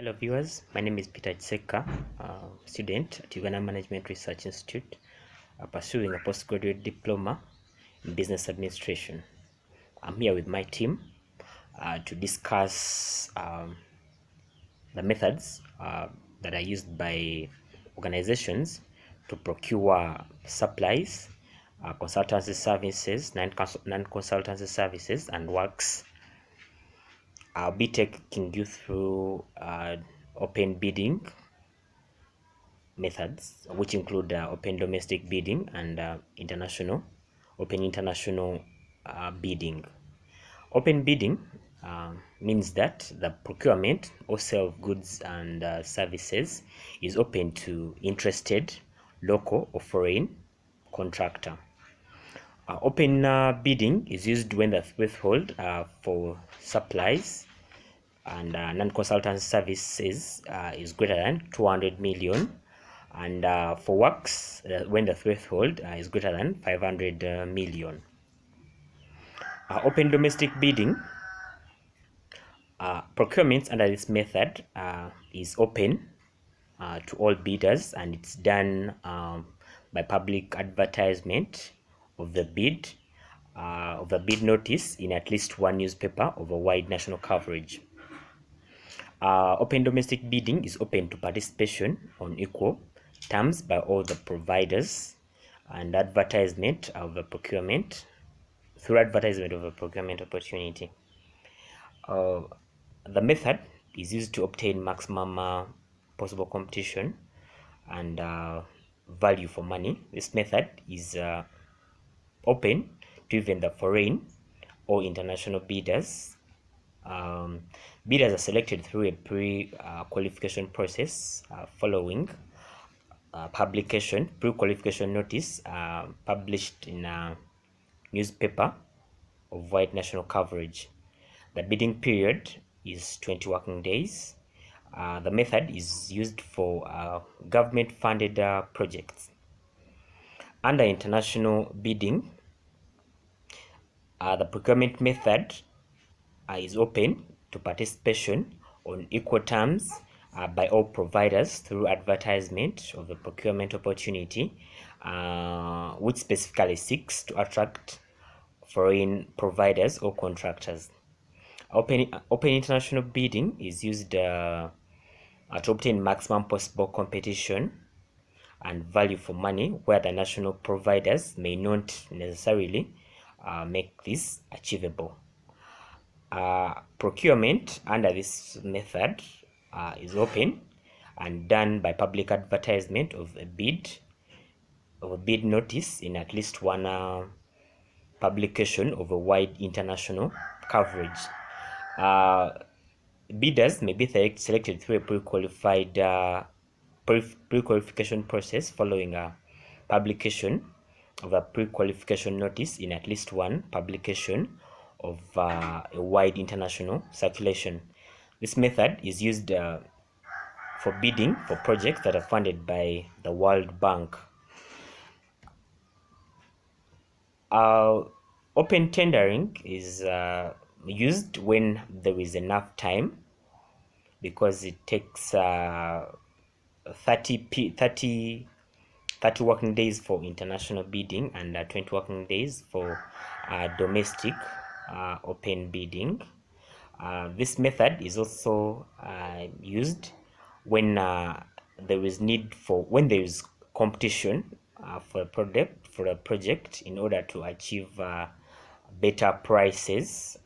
Hello viewers, my name is Peter Tseka, student at Uganda Management Research Institute, pursuing a postgraduate diploma in business administration. I'm here with my team to discuss the methods that are used by organizations to procure supplies, consultancy services, non-consultancy services, and works. I'll be taking you through open bidding methods, which include open domestic bidding and open international bidding. Open bidding means that the procurement or sale of goods and services is open to interested local or foreign contractor. Open bidding is used when the threshold for supplies and non-consultancy services is greater than 200 million, and for works when the threshold is greater than 500 million. Open domestic bidding procurements under this method is open to all bidders, and it's done by public advertisement of the bid notice in at least one newspaper of a wide national coverage. Open domestic bidding is open to participation on equal terms by all the providers, and advertisement of a procurement through advertisement of a procurement opportunity. The method is used to obtain maximum possible competition and value for money. This method is open to even the foreign or international bidders. Bidders are selected through a pre-qualification process following pre-qualification notice published in a newspaper of wide national coverage. The bidding period is 20 working days. The method is used for government-funded projects. Under international bidding, the procurement method is open to participation on equal terms by all providers through advertisement of the procurement opportunity, which specifically seeks to attract foreign providers or contractors. Open international bidding is used to obtain maximum possible competition and value for money, where the national providers may not necessarily make this achievable. Procurement under this method is open and done by public advertisement of a bid notice in at least one publication of a wide international coverage. Bidders may be selected through a pre-qualification process following a publication of a pre-qualification notice in at least one publication of a wide international circulation. This method is used for bidding for projects that are funded by the World Bank. Open tendering is used when there is enough time, because it takes 30 working days for international bidding and 20 working days for domestic open bidding. This method is also used when there is competition for a project in order to achieve better prices.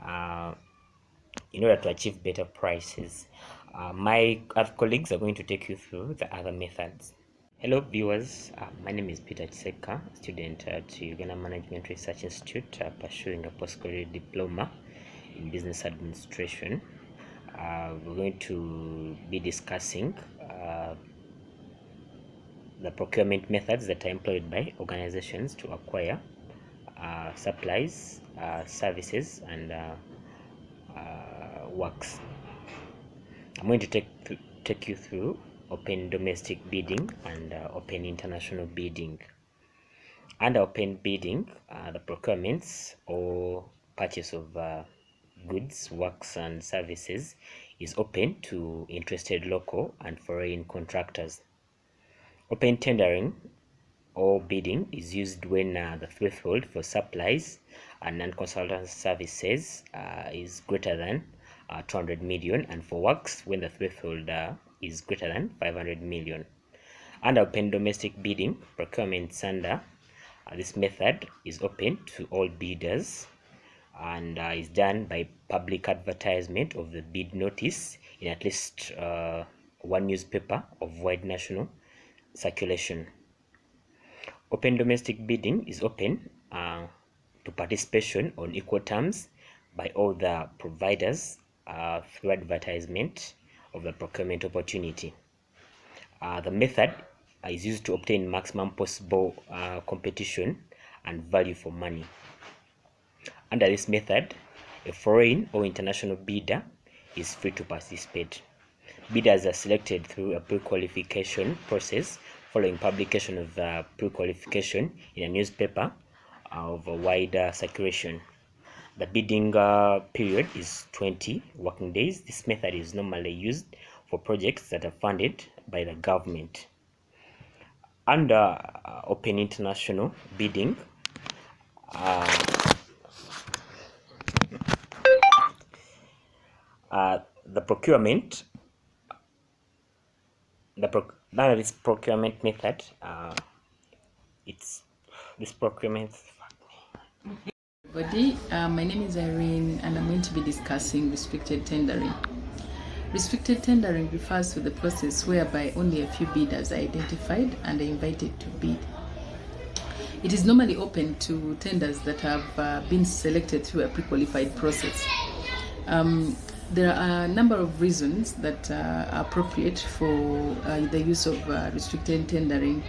My other colleagues are going to take you through the other methods. Hello viewers, my name is Peter Tseka, student at Uganda Management Research Institute, pursuing a postgraduate diploma in business administration. We're going to be discussing the procurement methods that are employed by organizations to acquire supplies, services, and works. I'm going to take you through open domestic bidding and open international bidding. Under open bidding, the procurements or purchase of goods, works, and services is open to interested local and foreign contractors. Open tendering or bidding is used when the threshold for supplies and non-consultant services is greater than 200 million, and for works when the threshold is greater than 500 million. Under open domestic bidding, procurements under this method is open to all bidders and is done by public advertisement of the bid notice in at least one newspaper of wide national circulation. Open domestic bidding is open to participation on equal terms by all the providers through advertisement of the procurement opportunity. The method is used to obtain maximum possible competition and value for money. Under this method, a foreign or international bidder is free to participate. Bidders are selected through a pre-qualification process following publication of the pre-qualification in a newspaper of a wider circulation. The bidding period is 20 working days. This method is normally used for projects that are funded by the government. Under open international bidding, the procurement, this procurement method, it's this procurement. Everybody, my name is Irene, and I'm going to be discussing restricted tendering. Restricted tendering refers to the process whereby only a few bidders are identified and are invited to bid. It is normally open to tenders that have been selected through a pre-qualified process. There are a number of reasons that are appropriate for the use of restricted tendering.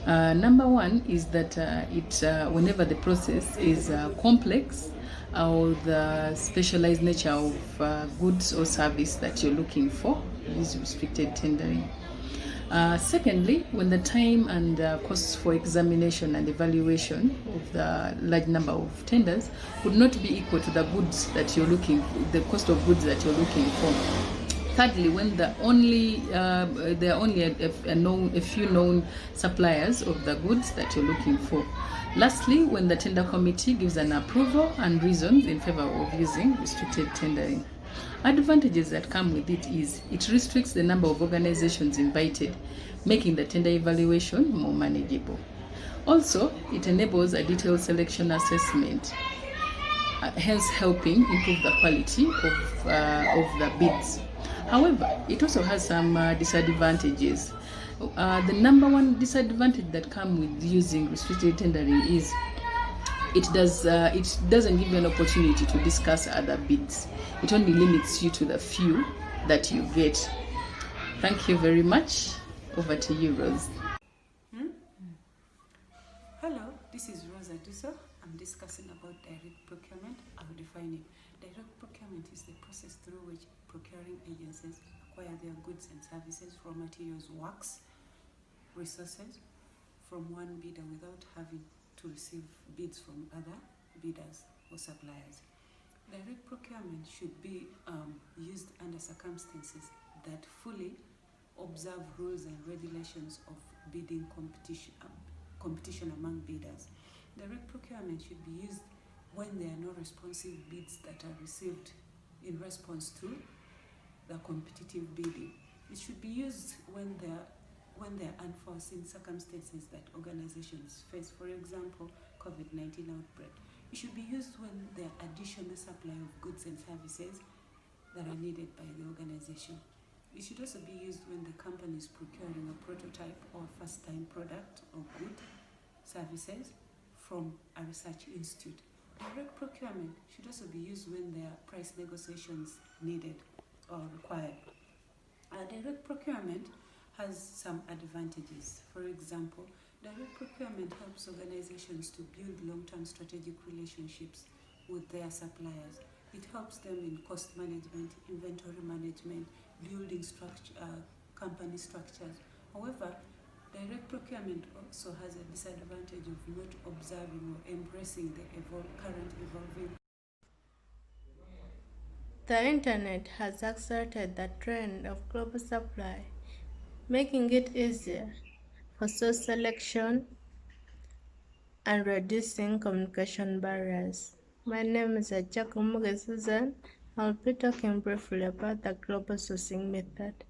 Number one is that whenever the process is complex or the specialized nature of goods or service that you're looking for, is restricted tendering. Secondly, when the time and costs for examination and evaluation of the large number of tenders would not be equal to the goods that you're looking for, the cost of goods that you're looking for. Thirdly, when there are only a few known suppliers of the goods that you're looking for. Lastly, when the tender committee gives an approval and reasons in favor of using restricted tendering. Advantages that come with it is it restricts the number of organizations invited, making the tender evaluation more manageable. Also, it enables a detailed selection assessment, hence helping improve the quality of the bids. However, it also has some disadvantages. The number one disadvantage that comes with using restricted tendering is it doesn't give you an opportunity to discuss other bids. It only limits you to the few that you get. Thank you very much. Over to you, Rose. Hello, this is Rosa Duso. I'm discussing about direct procurement. I'll define it. Direct procurement is the process through which procuring agencies acquire their goods and services, raw materials, works, resources from one bidder without having to receive bids from other bidders or suppliers. Direct procurement should be used under circumstances that fully observe rules and regulations of bidding competition among bidders. Direct procurement should be used when there are no responsive bids that are received in response to the competitive bidding. It should be used when there are unforeseen circumstances that organizations face, for example, COVID-19 outbreak. It should be used when there are additional supply of goods and services that are needed by the organization. It should also be used when the company is procuring a prototype or first-time product or good services from a research institute. Direct procurement should also be used when there are price negotiations needed or required. Direct procurement has some advantages. For example, direct procurement helps organizations to build long-term strategic relationships with their suppliers. It helps them in cost management, inventory management, building company structures. However, direct procurement also has a disadvantage of not observing or embracing the current evolving The internet has accelerated the trend of global supply, making it easier for source selection and reducing communication barriers. My name is Ajako Susan. I'll be talking briefly about the global sourcing method.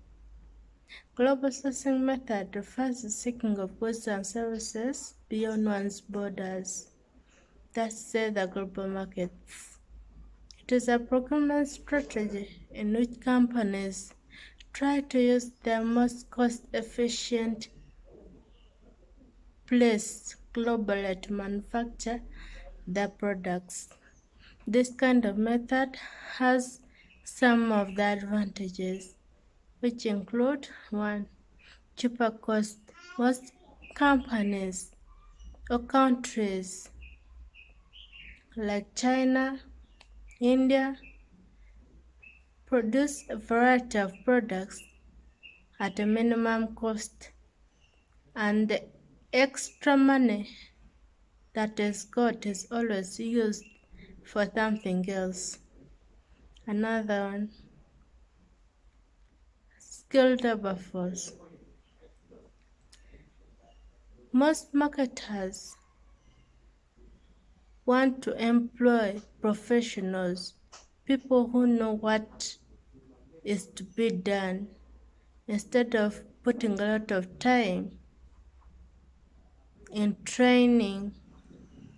Global sourcing method refers to seeking of goods and services beyond one's borders. That's say the global markets. It is a procurement strategy in which companies try to use their most cost-efficient place globally to manufacture their products. This kind of method has some of the advantages, which include 1. Cheaper cost. Most companies or countries like China, India produce a variety of products at a minimum cost, and the extra money that is got is always used for something else. Another one, skilled labor force. Most marketers want to employ professionals, people who know what is to be done, instead of putting a lot of time in training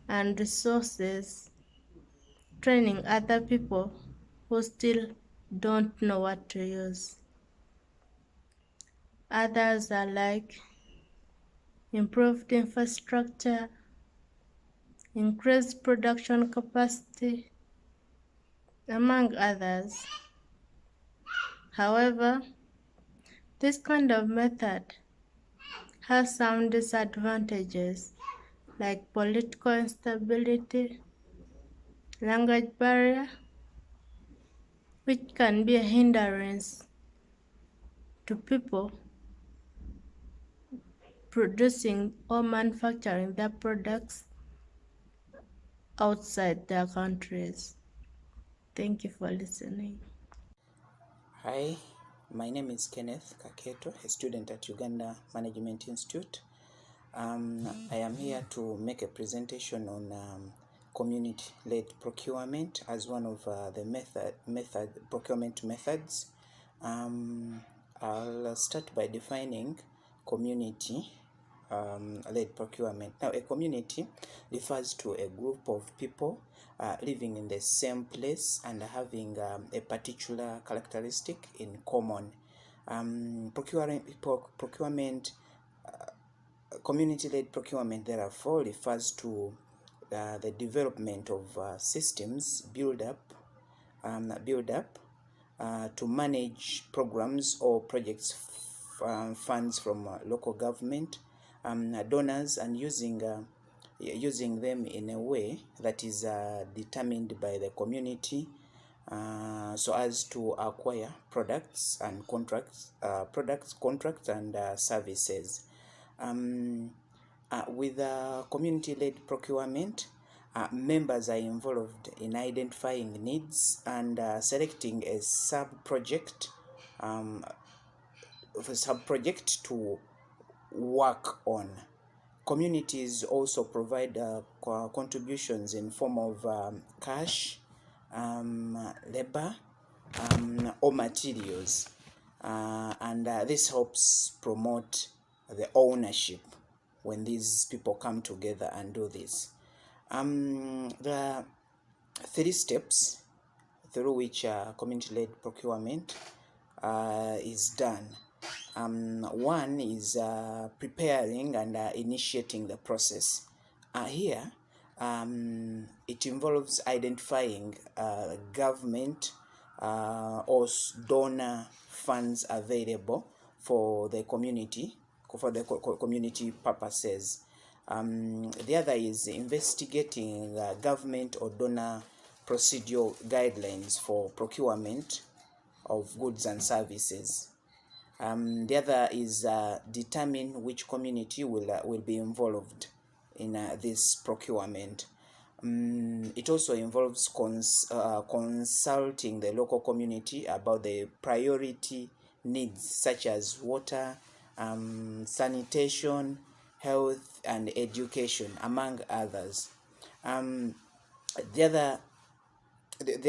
and resources, training other people who still don't know what to use. Others are like improved infrastructure, increased production capacity, among others. However, this kind of method has some disadvantages like political instability, language barrier, which can be a hindrance to people producing or manufacturing their products outside their countries. Thank you for listening. Hi, my name is Kenneth Kaketo, a student at Uganda Management Institute. I am here to make a presentation on community-led procurement as one of the procurement methods. I'll start by defining community led procurement. Now, a community refers to a group of people living in the same place and having a particular characteristic in common. Procurement community-led procurement, therefore, refers to the development of systems build up to manage programs or projects, funds from local government, donors, and using them in a way that is determined by the community, so as to acquire products and contracts and services. With community-led procurement, members are involved in identifying needs and selecting a sub-project to work on. Communities also provide contributions in form of cash, labor, or materials, and this helps promote the ownership when these people come together and do this. There are 3 steps through which community-led procurement is done. One is preparing and initiating the process. Here, it involves identifying government or donor funds available for the community purposes. The other is investigating government or donor procedural guidelines for procurement of goods and services. The other is determine which community will be involved in this procurement. It also involves consulting the local community about the priority needs such as water, sanitation, health, and education, among others. The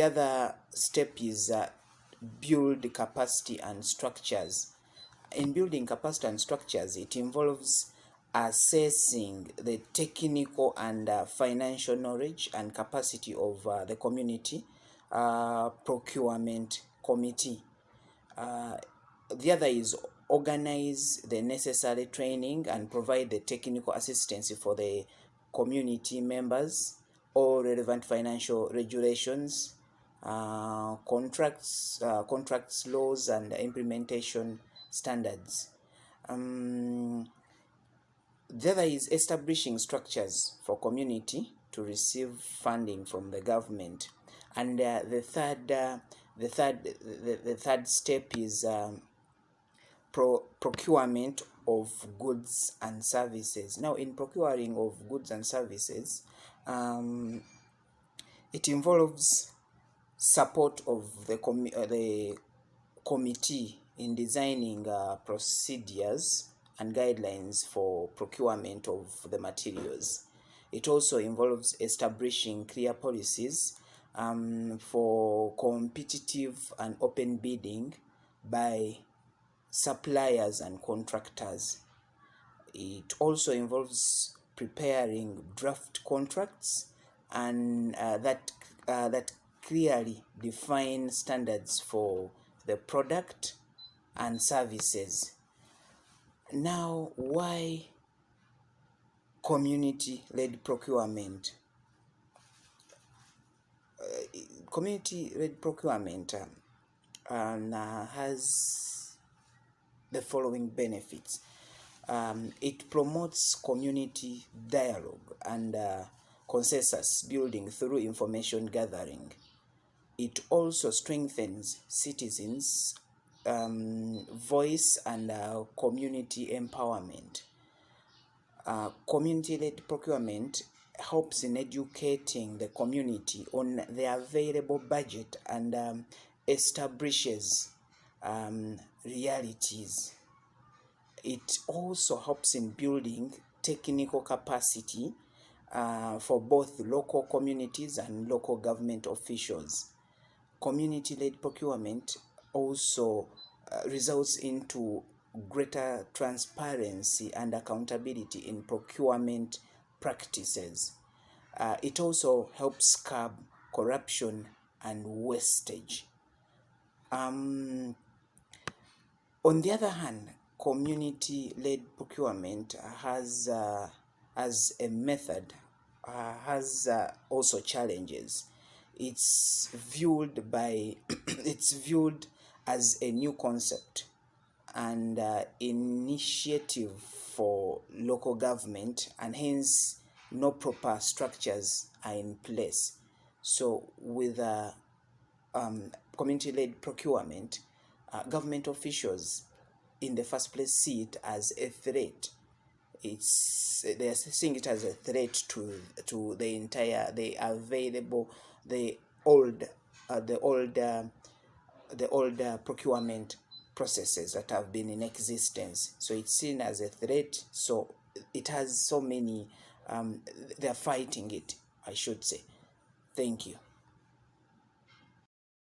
other step is build capacity and structures. In building capacity and structures, it involves assessing the technical and financial knowledge and capacity of the community procurement committee. The other is organize the necessary training and provide the technical assistance for the community members, all relevant financial regulations, contracts, laws, and implementation standards. The other is establishing structures for community to receive funding from the government, and the third step is procurement of goods and services. Now, in procuring of goods and services, it involves support of the committee in designing procedures and guidelines for procurement of the materials. It also involves establishing clear policies for competitive and open bidding by suppliers and contractors. It also involves preparing draft contracts and that clearly define standards for the product and services. Now, why community-led procurement? Community-led procurement has the following benefits. It promotes community dialogue and consensus building through information gathering. It also strengthens citizens' voice and community empowerment. Community-led procurement helps in educating the community on the available budget and establishes realities. It also helps in building technical capacity for both local communities and local government officials. Community-led procurement also results into greater transparency and accountability in procurement practices. It also helps curb corruption and wastage. On the other hand, community-led procurement has a method, has also challenges. It's viewed as a new concept and initiative for local government, and hence no proper structures are in place. So with community-led procurement, government officials in the first place see it as a threat. They are seeing it as a threat to the entire the old procurement processes that have been in existence. So it's seen as a threat. So it has so many. They are fighting it, I should say. Thank you.